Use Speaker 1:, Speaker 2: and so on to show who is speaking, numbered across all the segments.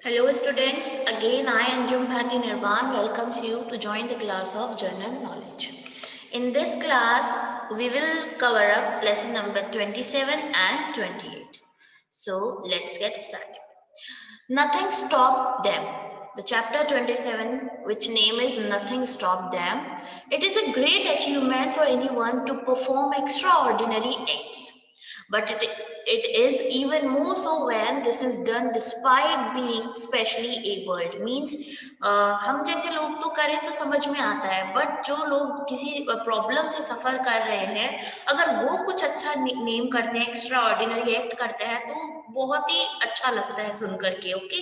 Speaker 1: Hello students, again I Anjum Bhati Nirban welcomes you to join the class of General Knowledge. In this class, we will cover up lesson number 27 and 28. So let's get started. Nothing stopped them. The chapter 27, which name is Nothing Stopped Them, it is a great achievement for anyone to perform extraordinary acts. But it is even more so when this is done despite being specially abled. Means हम जैसे लोग तो करें तो समझ में आता है, बट जो लोग किसी प्रॉब्लम से सफर कर रहे हैं, अगर वो कुछ अच्छा नेम करते हैं, एक्स्ट्रा ऑर्डिनरी एक्ट करते हैं, तो बहुत ही अच्छा लगता है सुन करके. Okay,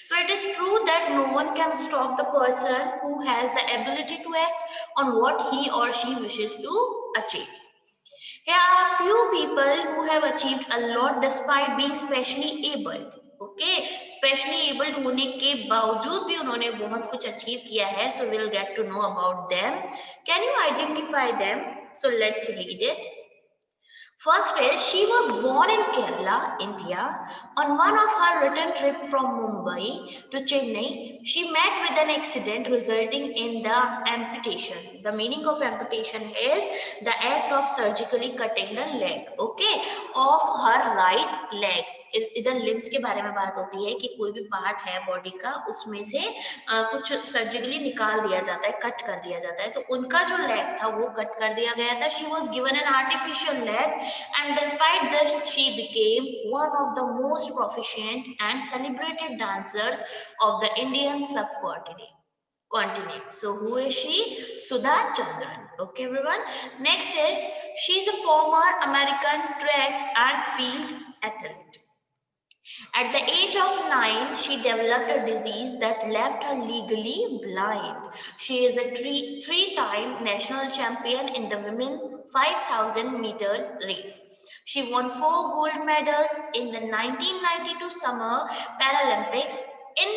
Speaker 1: so it is true that no one can stop the person who has the ability to act on what he or she wishes to achieve. Here are few people who have achieved a lot despite being specially able. Okay, specially able होने के बावजूद भी उन्होंने बहुत कुछ achieve किया है. So we'll get to know about them. Can you identify them? So let's read it. First is, she was born in Kerala, India. On one of her return trip from Mumbai to Chennai, she met with an accident resulting in the amputation. The meaning of amputation is the act of surgically cutting the leg, okay, of her right leg. इधर limbs के बारे में बात होती है कि कोई भी पार्ट है बॉडी का, उसमें से कुछ सर्जिकली निकाल दिया जाता है, कट कर दिया जाता है. तो उनका जो लेग था वो कट कर दिया गया था. She was given an artificial leg, and despite this she became one of the most proficient and celebrated dancers of the Indian subcontinent. So who is she? Sudha Chandran. Okay everyone. Next is, she is a former American track and field athlete. At the age of 9, she developed a disease that left her legally blind. She is a three-time national champion in the women 5,000 meters race. She won 4 gold medals in the 1992 Summer Paralympics. In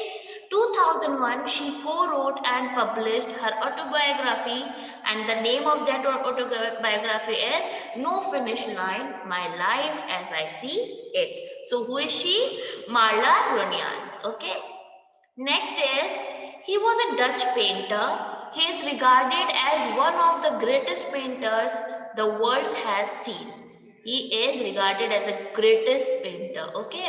Speaker 1: 2001, she co-wrote and published her autobiography, and the name of that autobiography is No Finish Line, My Life as I See It. So who is she? Marla Brunian. Okay. Next is, he was a Dutch painter. He is regarded as one of the greatest painters the world has seen. He is regarded as a greatest painter. Okay.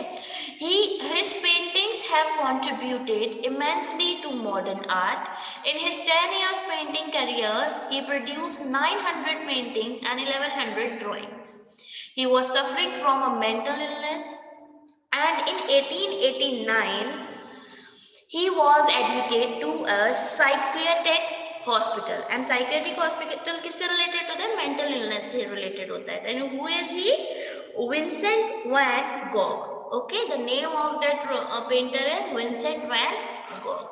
Speaker 1: His paintings have contributed immensely to modern art. In his 10 years painting career, he produced 900 paintings and 1100 drawings. He was suffering from a mental illness, and in 1889 he was admitted to a psychiatric hospital. And psychiatric hospital किससे related होता है? Mental illness से related होता है. And who is he? Vincent van Gogh. Okay, the name of that painter is Vincent van Gogh.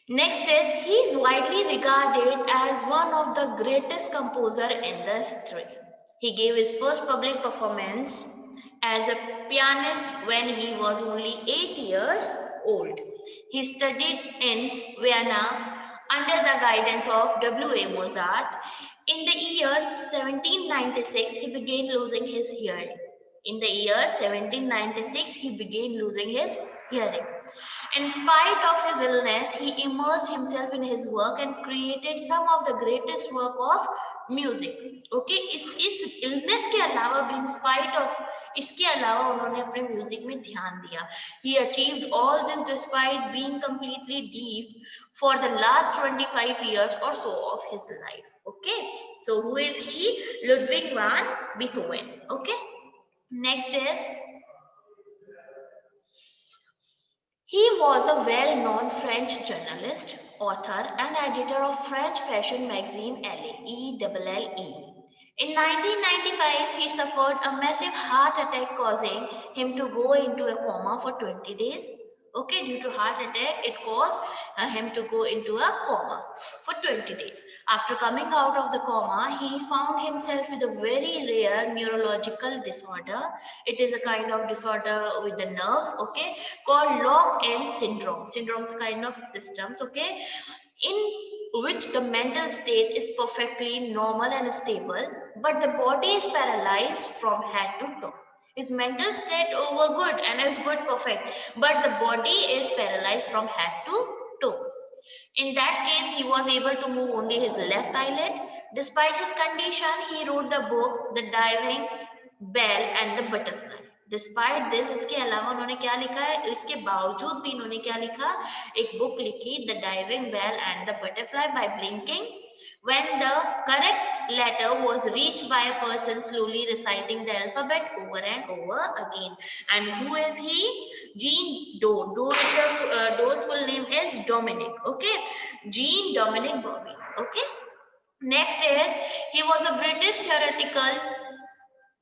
Speaker 1: Next is, he is widely regarded as one of the greatest composer in the history. He gave his first public performance as a pianist when he was only 8 years old. He studied in Vienna under the guidance of W.A. Mozart. In the year 1796, he began losing his hearing. In the year 1796, he began losing his hearing. In spite of his illness, he immersed himself in his work and created some of the greatest work of music. Okay, इस illness के अलावा भी, in spite of इसके अलावा उन्होंने अपने music में ध्यान दिया. He achieved all this despite being completely deaf for the last 25 years or so of his life. Okay, so who is he? Ludwig van Beethoven. Okay, next is, he was a well-known French journalist, author, and editor of French fashion magazine Elle, ELLE. In 1995, he suffered a massive heart attack, causing him to go into a coma for 20 days. Okay, due to heart attack, it caused him to go into a coma for 20 days. After coming out of the coma, he found himself with a very rare neurological disorder. It is a kind of disorder with the nerves, okay, called lock-in syndrome. Syndrome is a kind of systems, okay, in which the mental state is perfectly normal and stable, but the body is paralyzed from head to toe. His mental state over good and is good perfect, but the body is paralyzed from head to toe. In that case, he was able to move only his left eyelid. Despite his condition, he wrote the book The Diving Bell and the Butterfly. Despite this, इसके अलावा उन्होंने क्या लिखा है, इसके बावजूद भी इन्होंने क्या लिखा, एक बुक लिखी the diving bell and the butterfly by blinking when the correct letter was reached by a person slowly reciting the alphabet over and over again. And who is he? Jean Doe. Doe's full name is Dominic. Okay, Jean Dominic Bobby. Okay. Next is he was a British theoretical.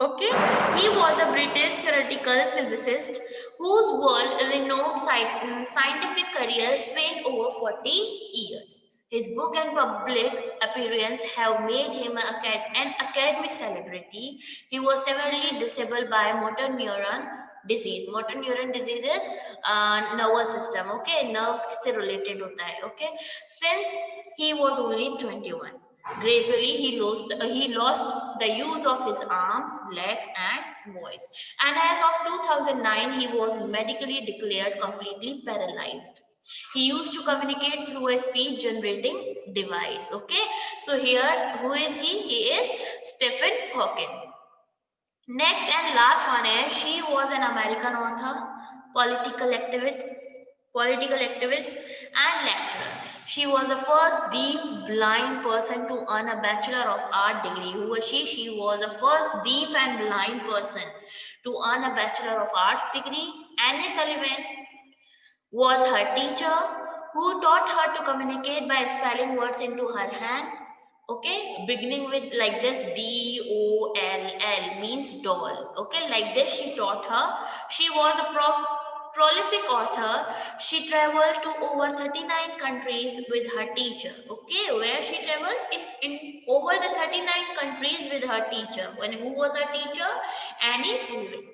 Speaker 1: Okay, he was a British theoretical physicist whose world-renowned scientific career spanned over 40 years. His book and public appearance have made him an academic celebrity. He was severely disabled by motor neuron disease. Motor neuron disease is nervous system. Okay, nerves से related होता है. Okay, since he was only 21. Gradually, he lost the use of his arms, legs, and voice. And as of 2009, he was medically declared completely paralyzed. He used to communicate through a speech generating device. Okay, so here, who is he? He is Stephen Hawking. Next and last one is she was an American author, political activist and lecturer. She was the first deaf blind person to earn a Bachelor of Art degree. Who was she? She was the first deaf and blind person to earn a Bachelor of Arts degree. Anne Sullivan was her teacher who taught her to communicate by spelling words into her hand. Okay, beginning with like this DOLL means doll. Okay, like this she taught her. She was a prolific author. She traveled to over 39 countries with her teacher. Okay, where she traveled? In over the 39 countries with her teacher. When who was her teacher? Annie Sullivan.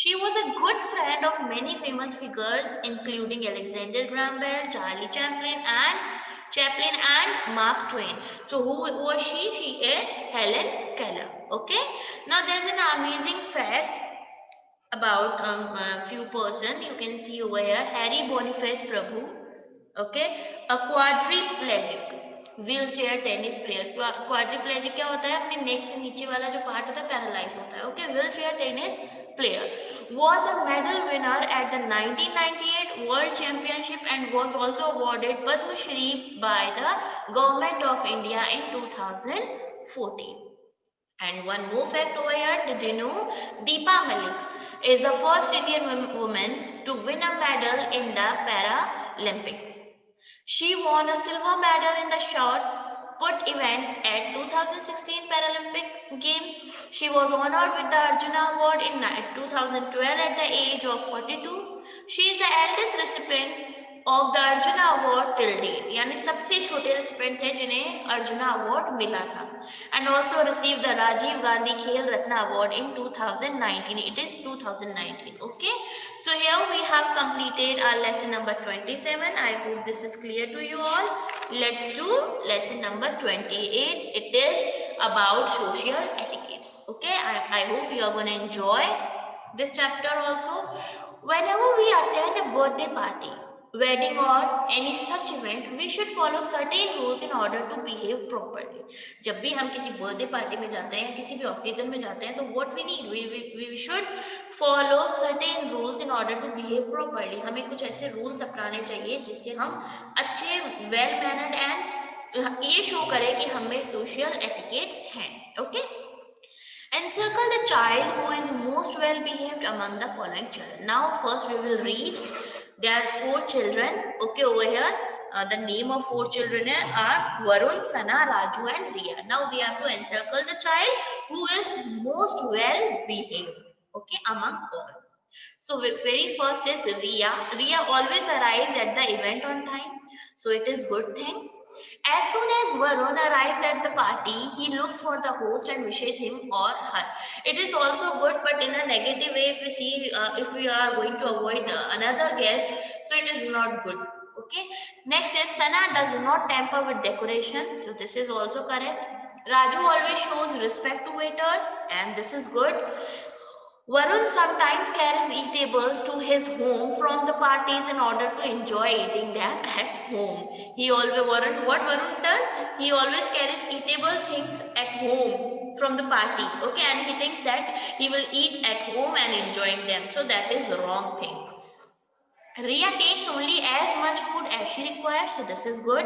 Speaker 1: She was a good friend of many famous figures, including Alexander Graham Bell, Charlie Chaplin and Mark Twain. So who was she? She is Helen Keller. Okay. Now there's an amazing fact about a few person. You can see over here Harry Boniface Prabhu. Okay, a quadriplegic. Wheel chair tennis player. Quadriplegic क्या होता है, अपने नेक से नीचे वाला जो part होता है पैरालाइज होता है. Okay, wheel chair tennis player was a medal winner at the 1998 World Championship and was also awarded Padma Shri by the Government of India in 2014. And one more fact over here, did you know Deepa Malik is the first Indian woman to win a medal in the Paralympics. She won a silver medal in the shot put event at 2016 Paralympic Games. She was honored with the Arjuna Award in 2012 at the age of 42. She is the eldest recipient of the Arjuna Award till date. यानी सबसे छोटे recipient थे जिन्हें arjuna award मिला था. And also received the Rajiv Gandhi Khel Ratna Award in 2019. It is 2019. Okay. So here we have completed our lesson number 27. I hope this is clear to you all. Let's do lesson number 28. It is about social etiquettes. Okay. I hope you are going to enjoy this chapter also. Whenever we attend a birthday party, wedding or any such event, we should follow certain rules in order to behave properly. जब भी हम किसी birthday party में जाते हैं या किसी भी ओकेजन में जाते हैं तो what we need, we should follow certain rules in order to behave properly. हमें कुछ ऐसे rules अपनाने चाहिए जिससे हम अच्छे well mannered and ये शो करें कि हमें social etiquettes हैं. Okay. Encircle the child who is most well behaved among the following children. Now first we will read. There are 4 children. Okay, over here the name of 4 children are Varun, Sana, Raju and Riya. Now we have to encircle the child who is most well behaved. Okay, among all. So very first is Riya. Riya always arrives at the event on time. So it is good thing. As soon as Varun arrives at the party, he looks for the host and wishes him or her. It is also good, but in a negative way, if we see, if we are going to avoid another guest, so it is not good. Okay. Next is Sana does not tamper with decoration, so this is also correct. Raju always shows respect to waiters, and this is good. Varun sometimes carries eatables to his home from the parties in order to enjoy eating them at home. What Varun does? He always carries eatable things at home from the party. Okay, and he thinks that he will eat at home and enjoying them. So that is the wrong thing. Ria takes only as much food as she requires, so this is good.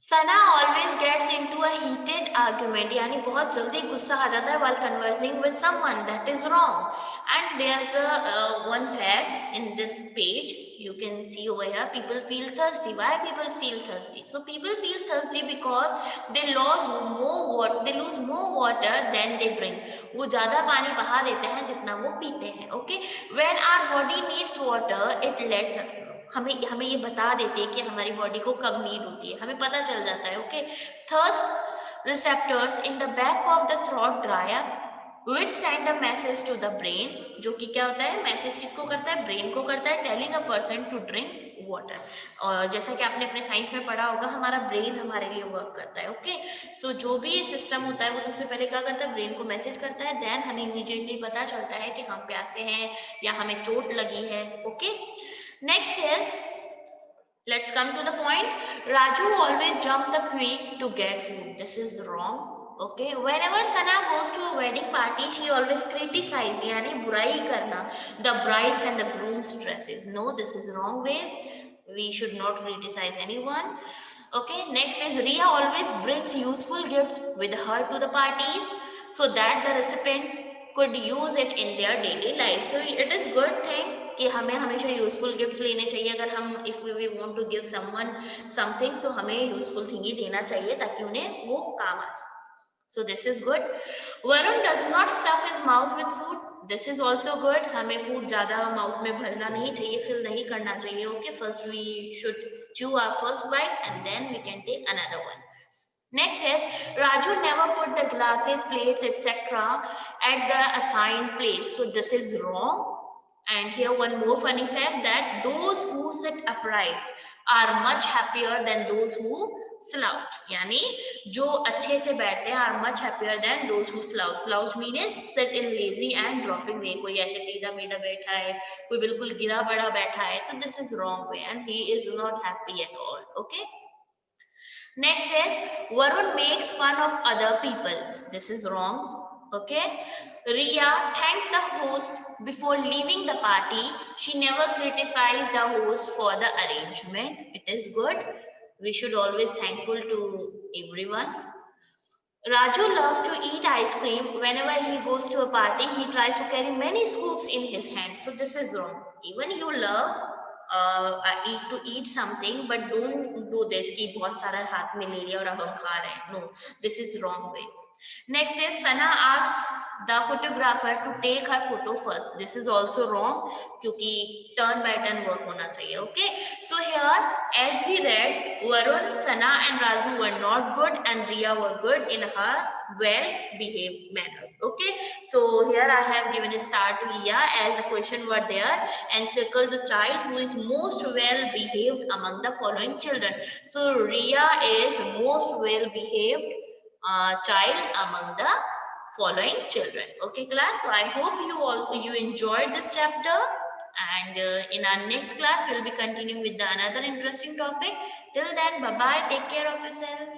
Speaker 1: Sana always gets into a heated argument, यानी बहुत जल्दी गुस्सा आ जाता है while conversing with someone. That is wrong. And there's a one fact in this page. You can see over here. People feel thirsty. Why people feel thirsty? So people feel thirsty because they lose more water. They lose more water than they drink. वो ज़्यादा पानी बहा देते हैं जितना वो पीते हैं. Okay. When our body needs water, it lets us know. हमें हमें ये बता देते हैं कि हमारी बॉडी को कब नीड होती है, हमें पता चल जाता है. Okay, thirst receptors in the back of the throat dry up which send a message to the brain, जो कि क्या होता है, मैसेज किसको करता है, ब्रेन को करता है, telling a person to drink water. और जैसा कि आपने अपने साइंस में पढ़ा होगा, हमारा ब्रेन हमारे लिए वर्क करता है. ओके, सो जो भी सिस्टम होता है वो सबसे पहले क्या करता है, ब्रेन को मैसेज करता है, देन हमें इमीडिएटली पता चलता है कि हम प्यासे हैं या हमें चोट लगी है. Okay, next is, let's come to the point. Raju always jump the creek to get food. This is wrong. Okay, whenever Sana goes to a wedding party, she always criticized, yani burai karna, the brides and the groom's dresses. No, this is wrong way. We should not criticize anyone. Okay, next is Ria always brings useful gifts with her to the parties so that the recipient could use it in their daily life. So it is good thing कि हमें हमेशा useful gifts लेने चाहिए. अगर हम if we want to give someone something, so हमें useful thing he देना चाहिए ताकि उन्हें वो काम आ जाए. So this is good. Varun does not stuff his mouth with food. This is also good. हमें फूड ज्यादा माउथ में भरना नहीं चाहिए, फिल नहीं करना चाहिए. Okay, first we should chew our first bite and then we can take another one. Next is, Raju never put the glasses, plates, etc. at the assigned place. So this is wrong. And here one more funny fact, that those who sit upright are much happier than those who slouch. यानी जो अच्छे से बैठते हैं are much happier than those who slouch. Slouch means sit in lazy and dropping way. कोई ऐसे टेढ़ा मेढ़ा बैठा है, कोई बिल्कुल गिरा पड़ा बैठा है. So this is wrong way and he is not happy at all. Okay. Next is, Varun makes fun of other people. This is wrong. Okay. Ria thanks the host before leaving the party. She never criticized the host for the arrangement. It is good. We should always thankful to everyone. Raju loves to eat ice cream. Whenever he goes to a party, he tries to carry many scoops in his hand. So this is wrong. Even you love to eat something, but don't do this कि बहुत सारा हाथ में ले लिया और अब हम खा रहे हैं. No, this is wrong way. Next is, Sana asked the photographer to take her photo first. This is also wrong क्योंकि turn by turn work होना चाहिए. Okay, so here as we read, Varun, Sana and Raju were not good and Ria were good in her well behaved manner. Okay, so here I have given a star to Ria as the question were there and circle the child who is most well behaved among the following children. So Ria is most well behaved child among the following children. Okay class, so I hope you enjoyed this chapter, and in our next class we'll be continuing with another interesting topic. Till then, bye bye, take care of yourself.